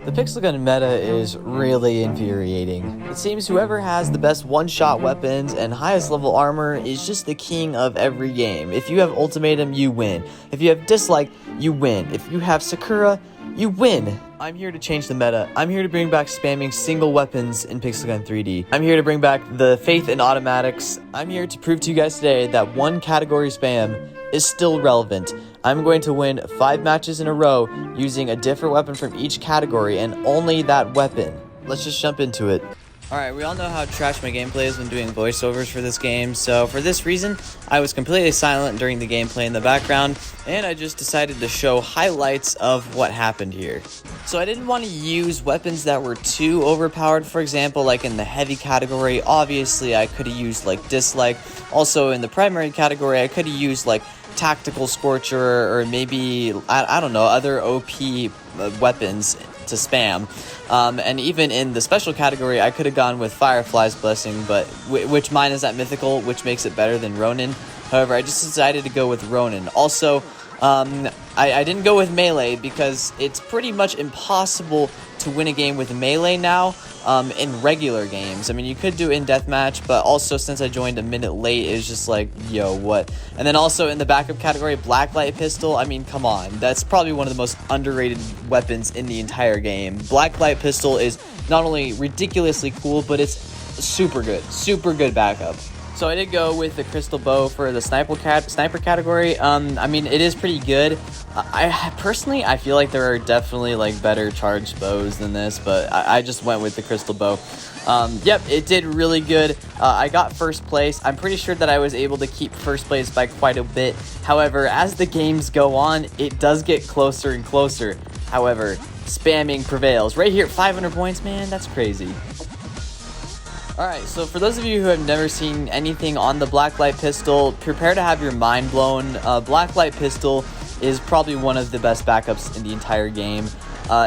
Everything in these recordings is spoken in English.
The pixel gun meta is really infuriating. It seems whoever has the best one-shot weapons and highest level armor is just the king of every game. If you have ultimatum, you win. If you have dislike, you win. If you have Sakura, you win. I'm here to change the meta. I'm here to bring back spamming single weapons in Pixel Gun 3D. I'm here to bring back the faith in automatics. I'm here to prove to you guys today that one category spam is still relevant. I'm going to win 5 matches in a row using a different weapon from each category and only that weapon. Let's just jump into it. Alright, we all know how trash my gameplay is when doing voiceovers for this game, so for this reason, I was completely silent during the gameplay in the background, and I just decided to show highlights of what happened here. So I didn't want to use weapons that were too overpowered. For example, like in the heavy category, obviously I could have used like dislike. Also in the primary category, I could have used like tactical scorcher or maybe, I don't know, other OP weapons to spam. And even in the special category, I could have gone with Firefly's Blessing, but which mine is at mythical, which makes it better than Ronin. However, I just decided to go with Ronin. Also, I didn't go with melee because it's pretty much impossible to win a game with melee now in regular games. I mean, you could do in deathmatch, but also since I joined a minute late, it's just like, yo, what? And then also in the backup category, Blacklight Pistol. I mean, come on, that's probably one of the most underrated weapons in the entire game. Blacklight Pistol is not only ridiculously cool, but it's super good backup. So I did go with the Crystal Bow for the sniper category. I mean, it is pretty good. I personally feel like there are definitely like better charged bows than this, but I just went with the Crystal Bow. Yep, it did really good. I got first place. I'm pretty sure that I was able to keep first place by quite a bit. However, as the games go on, it does get closer and closer. However, spamming prevails. Right here, 500 points, man, that's crazy. Alright, so for those of you who have never seen anything on the Blacklight Pistol, prepare to have your mind blown. Blacklight Pistol is probably one of the best backups in the entire game.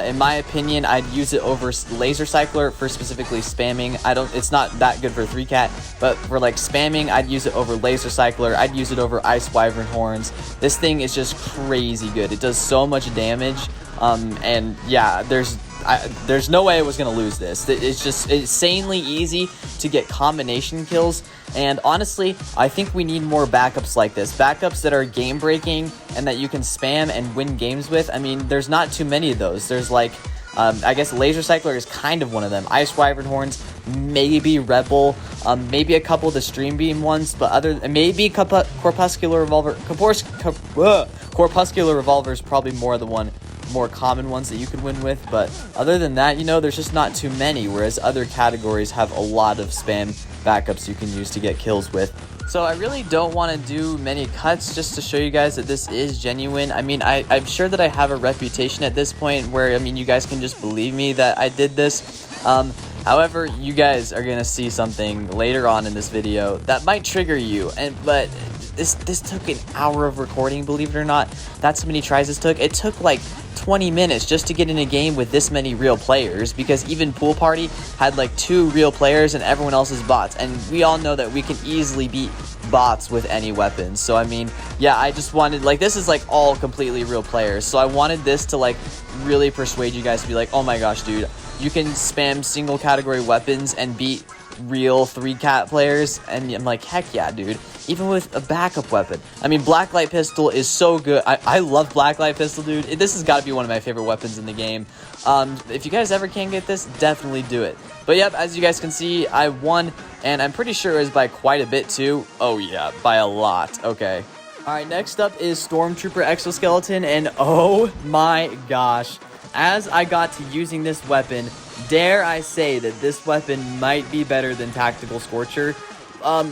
In my opinion, I'd use it over Laser Cycler for specifically spamming. It's not that good for 3-cat, but for like spamming, I'd use it over Laser Cycler. I'd use it over Ice Wyvern Horns. This thing is just crazy good. It does so much damage, and yeah, there's no way I was going to lose this. It's just insanely easy to get combination kills, and honestly, I think we need more backups like this. Backups that are game-breaking and that you can spam and win games with. I mean, there's not too many of those. There's like, I guess Laser Cycler is kind of one of them. Ice Wyvern Horns, maybe Rebel, maybe a couple of the Stream Beam ones, but maybe Corpuscular Revolver. Corpuscular Revolver is probably more common ones that you could win with, but other than that, you know, there's just not too many, whereas other categories have a lot of spam backups you can use to get kills with. So I really don't want to do many cuts just to show you guys that this is genuine. I mean, I'm sure that I have a reputation at this point where, I mean, you guys can just believe me that I did this. However, you guys are gonna see something later on in this video that might trigger you, but this took an hour of recording, believe it or not. That's how many tries this took. It took like 20 minutes just to get in a game with this many real players, because even Pool Party had like 2 real players and everyone else is bots, and we all know that we can easily beat bots with any weapons. So I mean, yeah, I just wanted, like, this is like all completely real players, so I wanted this to like really persuade you guys to be like, oh my gosh, dude, you can spam single category weapons and beat real 3-cat players. And I'm like, heck yeah, dude, even with a backup weapon. I mean, Blacklight Pistol is so good. I love Blacklight Pistol, dude. This has got to be one of my favorite weapons in the game. If you guys ever can get this, definitely do it. But yep, as you guys can see, I won, and I'm pretty sure it was by quite a bit too. Oh yeah, by a lot. Okay. Alright, next up is Stormtrooper Exoskeleton, and oh my gosh, as I got to using this weapon, dare I say that this weapon might be better than Tactical Scorcher. I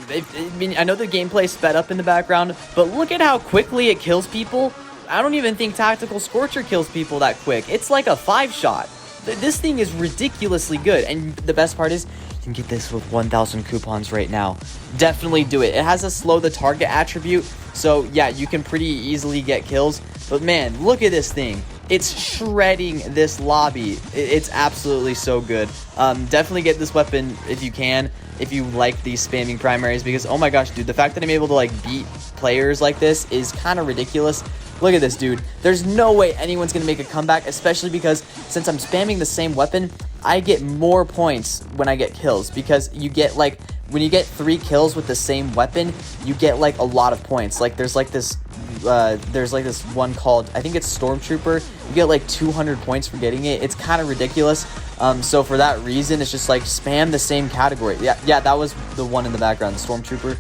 mean, I know the gameplay sped up in the background, but look at how quickly it kills people. I don't even think Tactical Scorcher kills people that quick. It's like a 5-shot. This thing is ridiculously good, and the best part is, you can get this with 1,000 coupons right now. Definitely do it. It has a slow the target attribute, so yeah, you can pretty easily get kills. But man, look at this thing. It's shredding this lobby. It's absolutely so good. Definitely get this weapon if you can, if you like these spamming primaries, because oh my gosh, dude, the fact that I'm able to like beat players like this is kind of ridiculous. Look at this, dude. There's no way anyone's going to make a comeback, especially because since I'm spamming the same weapon, I get more points when I get kills, because you get, like, when you get 3 kills with the same weapon, you get, like, a lot of points. Like, there's this one called, I think it's Stormtrooper. You get, like, 200 points for getting it. It's kind of ridiculous. So for that reason, it's just, like, spam the same category. Yeah, that was the one in the background, the Stormtrooper.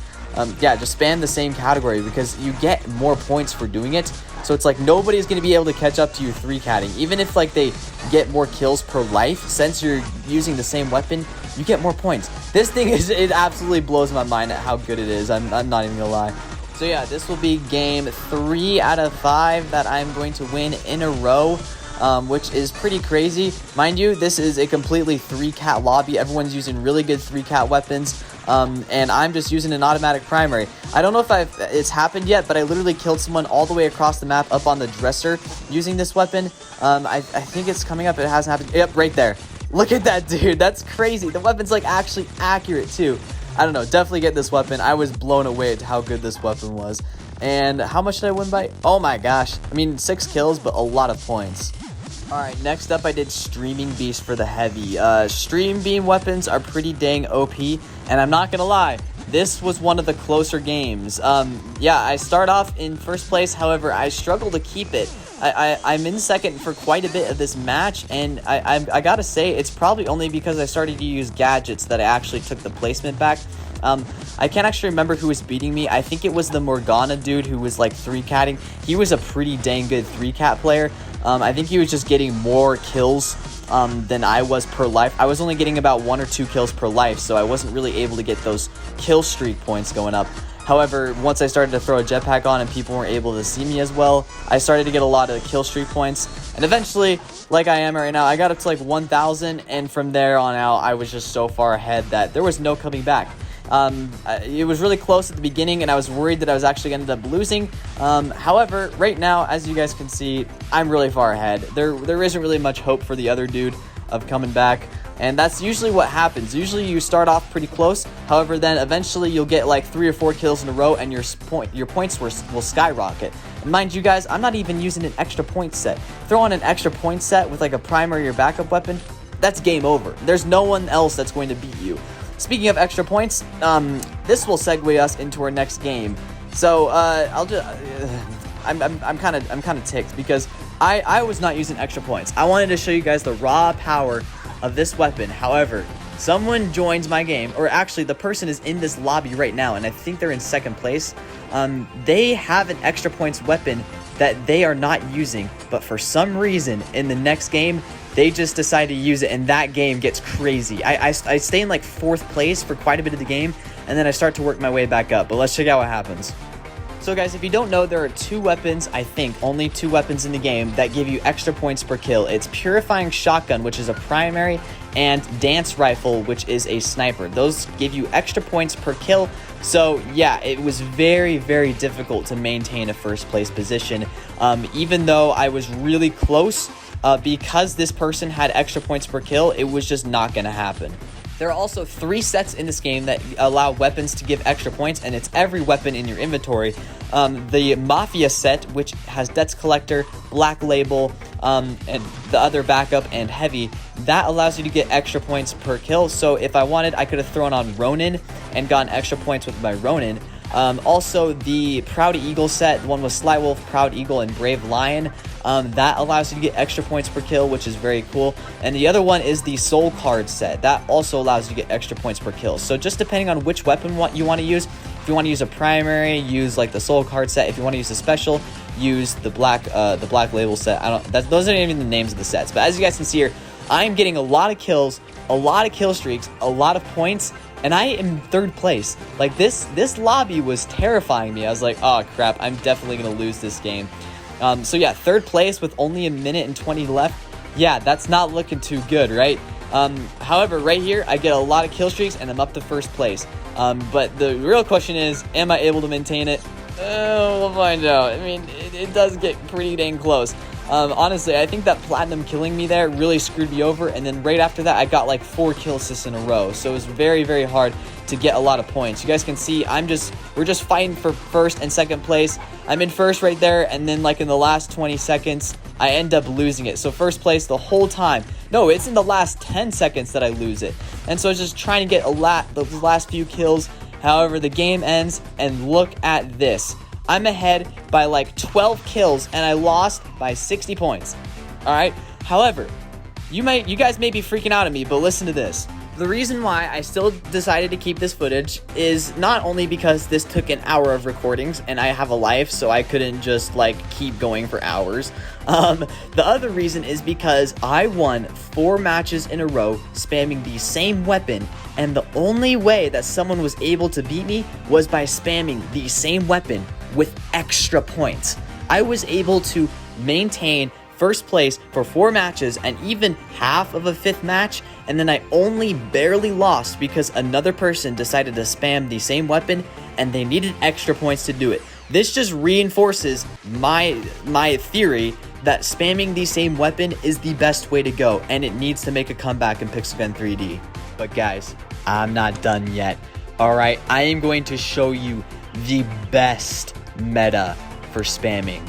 Yeah, just spam the same category because you get more points for doing it. So it's like nobody's going to be able to catch up to you 3-catting. Even if, like, they get more kills per life, since you're using the same weapon, you get more points. This thing it absolutely blows my mind at how good it is. I'm not even gonna lie. So yeah, this will be game 3 out of 5 that I'm going to win in a row, which is pretty crazy. Mind you, this is a completely 3-cat lobby. Everyone's using really good 3-cat weapons, and I'm just using an automatic primary. I don't know if it's happened yet, but I literally killed someone all the way across the map up on the dresser using this weapon. I think it's coming up. It hasn't happened. Yep, right there. Look at that, dude. That's crazy. The weapon's, like, actually accurate, too. I don't know. Definitely get this weapon. I was blown away at how good this weapon was. And how much did I win by? Oh, my gosh. I mean, 6 kills, but a lot of points. Alright, next up I did Streaming Beast for the heavy. Stream Beam weapons are pretty dang OP, and I'm not gonna lie, this was one of the closer games. Yeah, I start off in first place, however, I struggle to keep it. I'm in second for quite a bit of this match, and I gotta say, it's probably only because I started to use gadgets that I actually took the placement back. I can't actually remember who was beating me. I think it was the Morgana dude who was, like, 3-catting. He was a pretty dang good 3-cat player. I think he was just getting more kills than I was per life. I was only getting about 1 or 2 kills per life, so I wasn't really able to get those kill streak points going up. However, once I started to throw a jetpack on and people weren't able to see me as well, I started to get a lot of kill streak points. And eventually, like I am right now, I got up to like 1,000, and from there on out, I was just so far ahead that there was no coming back. It was really close at the beginning, and I was worried that I was actually going to end up losing. However, right now, as you guys can see, I'm really far ahead. There isn't really much hope for the other dude of coming back, and that's usually what happens. Usually you start off pretty close, however, then eventually you'll get like 3 or 4 kills in a row, and your points will skyrocket. And mind you guys, I'm not even using an extra point set. Throw on an extra point set with like a primary or backup weapon, that's game over. There's no one else that's going to beat you. Speaking of extra points, this will segue us into our next game. So I'm kind of ticked because I was not using extra points. I wanted to show you guys the raw power of this weapon. However, someone joins my game, or actually the person is in this lobby right now, and I think they're in second place. They have an extra points weapon that they are not using, but for some reason in the next game they just decide to use it, and that game gets crazy. I stay in like 4th place for quite a bit of the game, and then I start to work my way back up. But let's check out what happens. So guys, if you don't know, there are 2 weapons, I think, only 2 weapons in the game that give you extra points per kill. It's Purifying Shotgun, which is a primary, and Dance Rifle, which is a sniper. Those give you extra points per kill. So yeah, it was very, very difficult to maintain a first place position, even though I was really close. Because this person had extra points per kill, it was just not going to happen. There are also 3 sets in this game that allow weapons to give extra points, and it's every weapon in your inventory. The Mafia set, which has Debts Collector, Black Label, and the other backup, and Heavy, that allows you to get extra points per kill. So if I wanted, I could have thrown on Ronin and gotten extra points with my Ronin. Also, the Proud Eagle set, the one with Sly Wolf, Proud Eagle, and Brave Lion, that allows you to get extra points per kill, which is very cool. And the other one is the Soul Card set. That also allows you to get extra points per kill. So just depending on which weapon you want to use, if you want to use a primary, use like the Soul Card set. If you want to use a special, use the Black Label set. Those aren't even the names of the sets. But as you guys can see here, I'm getting a lot of kills, a lot of kill streaks, a lot of points, and I am 3rd place. Like, this lobby was terrifying me. I was like, oh crap, I'm definitely gonna lose this game. So yeah, 3rd place with only 1 minute and 20 left. Yeah, that's not looking too good, right? However, right here, I get a lot of kill streaks, and I'm up to 1st place. But the real question is, am I able to maintain it? We'll find out. I mean, it does get pretty dang close. Honestly, I think that platinum killing me there really screwed me over, and then right after that, I got like 4 kill assists in a row, so it was very, very hard to get a lot of points. You guys can see we're just fighting for first and second place. I'm in first right there, and then like in the last 20 seconds, I end up losing it. So first place the whole time. No, it's in the last 10 seconds that I lose it. And so I was just trying to get those last few kills. However, the game ends, and look at this. I'm ahead by like 12 kills, and I lost by 60 points. All right. However, you guys may be freaking out at me, but listen to this. The reason why I still decided to keep this footage is not only because this took an hour of recordings and I have a life, so I couldn't just like keep going for hours. The other reason is because I won 4 matches in a row spamming the same weapon, and the only way that someone was able to beat me was by spamming the same weapon with extra points. I was able to maintain first place for 4 matches and even half of a 5th match, and then I only barely lost because another person decided to spam the same weapon and they needed extra points to do it. This just reinforces my theory that spamming the same weapon is the best way to go, and it needs to make a comeback in Pixel Gun 3D. But guys, I'm not done yet. Alright, I am going to show you the best meta for spamming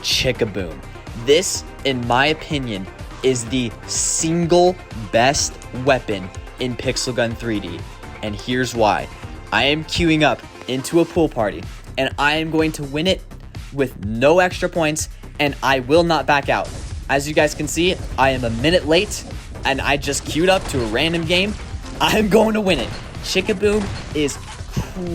Chick-a-Boom. This, in my opinion, is the single best weapon in Pixel Gun 3D. And here's why. I am queuing up into a pool party, and I am going to win it with no extra points, and I will not back out. As you guys can see, I am a minute late, and I just queued up to a random game. I'm going to win it. Chick-a-Boom is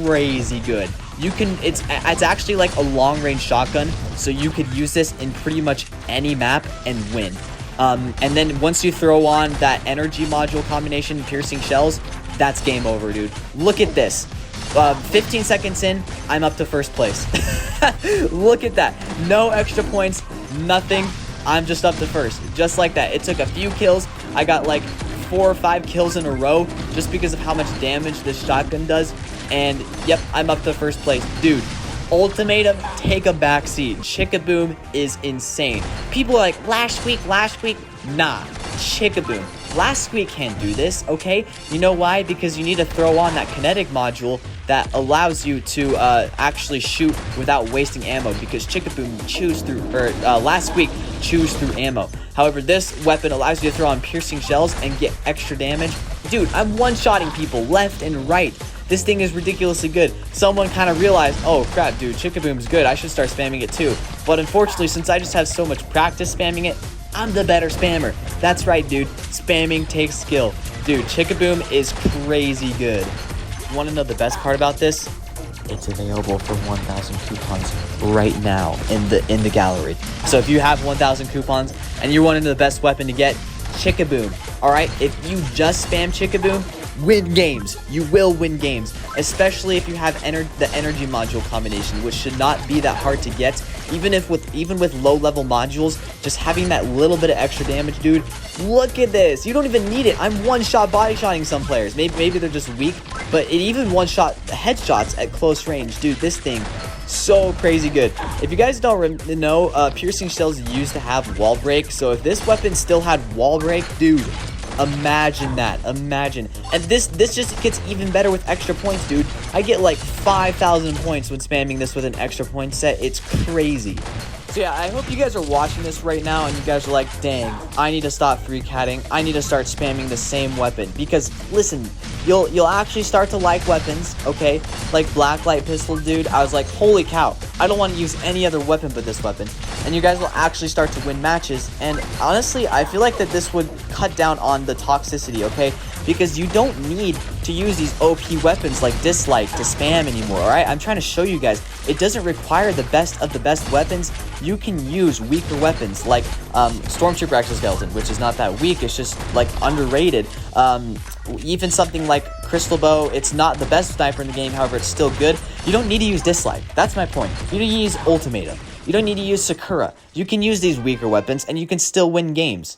crazy good. It's actually like a long-range shotgun, so you could use this in pretty much any map and win. And then once you throw on that energy module combination, piercing shells, that's game over, dude. Look at this. 15 seconds in, I'm up to first place. Look at that. No extra points, nothing. I'm just up to first. Just like that. It took a few kills. I got like 4 or 5 kills in a row just because of how much damage this shotgun does. And yep, I'm up to first place. Dude, Ultimatum, take a backseat. Chick-a-Boom is insane. People are like, last week. Nah, Chick-a-Boom. Last week can't do this, okay? You know why? Because you need to throw on that kinetic module that allows you to actually shoot without wasting ammo, because Chick-a-Boom last week chews through ammo. However, this weapon allows you to throw on piercing shells and get extra damage. Dude, I'm one-shotting people left and right. This thing is ridiculously good. Someone kind of realized, oh crap, dude, Chick-a-Boom's good. I should start spamming it too. But unfortunately, since I just have so much practice spamming it, I'm the better spammer. That's right, dude. Spamming takes skill. Dude, Chick-a-Boom is crazy good. You want to know the best part about this? It's available for 1,000 coupons right now in the gallery. So if you have 1,000 coupons and you're wanting the best weapon to get, Chick-a-Boom. All right, if you just spam Chick-a-Boom, win games. You will win games, especially if you have the energy module combination, which should not be that hard to get. Even with low level modules, just having that little bit of extra damage, dude. Look at this. You don't even need it. I'm one-shot body shotting some players. Maybe they're just weak, but it even one-shot headshots at close range, dude. This thing, so crazy good. If you guys don't know, piercing shells used to have wall break. So if this weapon still had wall break, dude, imagine that. Imagine. And this just gets even better with extra points, dude. I get like 5,000 points when spamming this with an extra point set. It's crazy. So yeah, I hope you guys are watching this right now and you guys are like, dang, I need to stop free-catting. I need to start spamming the same weapon. Because listen, you'll actually start to like weapons, okay? Like Blacklight Pistol, dude. I was like, holy cow, I don't want to use any other weapon but this weapon. And you guys will actually start to win matches. And honestly, I feel like that this would cut down on the toxicity, okay? Because you don't need to use these OP weapons like Dislike to spam anymore, alright? I'm trying to show you guys, it doesn't require the best of the best weapons. You can use weaker weapons like Stormtrooper Exoskeleton, which is not that weak, it's just like underrated. Even something like Crystal Bow, it's not the best sniper in the game, however, it's still good. You don't need to use Dislike, that's my point. You don't need to use Ultimatum. You don't need to use Sakura. You can use these weaker weapons and you can still win games.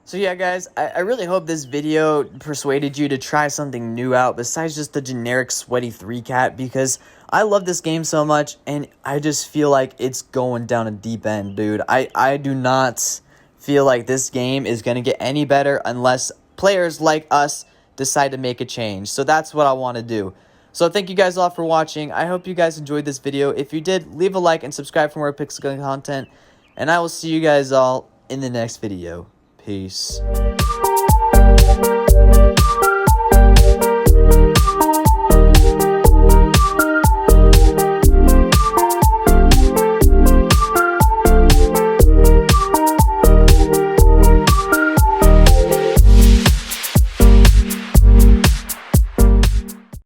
So yeah, guys, I really hope this video persuaded you to try something new out besides just the generic sweaty 3-cat, because I love this game so much, and I just feel like it's going down a deep end, dude. I do not feel like this game is going to get any better unless players like us decide to make a change. So that's what I want to do. So thank you guys all for watching. I hope you guys enjoyed this video. If you did, leave a like and subscribe for more Pixel Gun content. And I will see you guys all in the next video. Peace.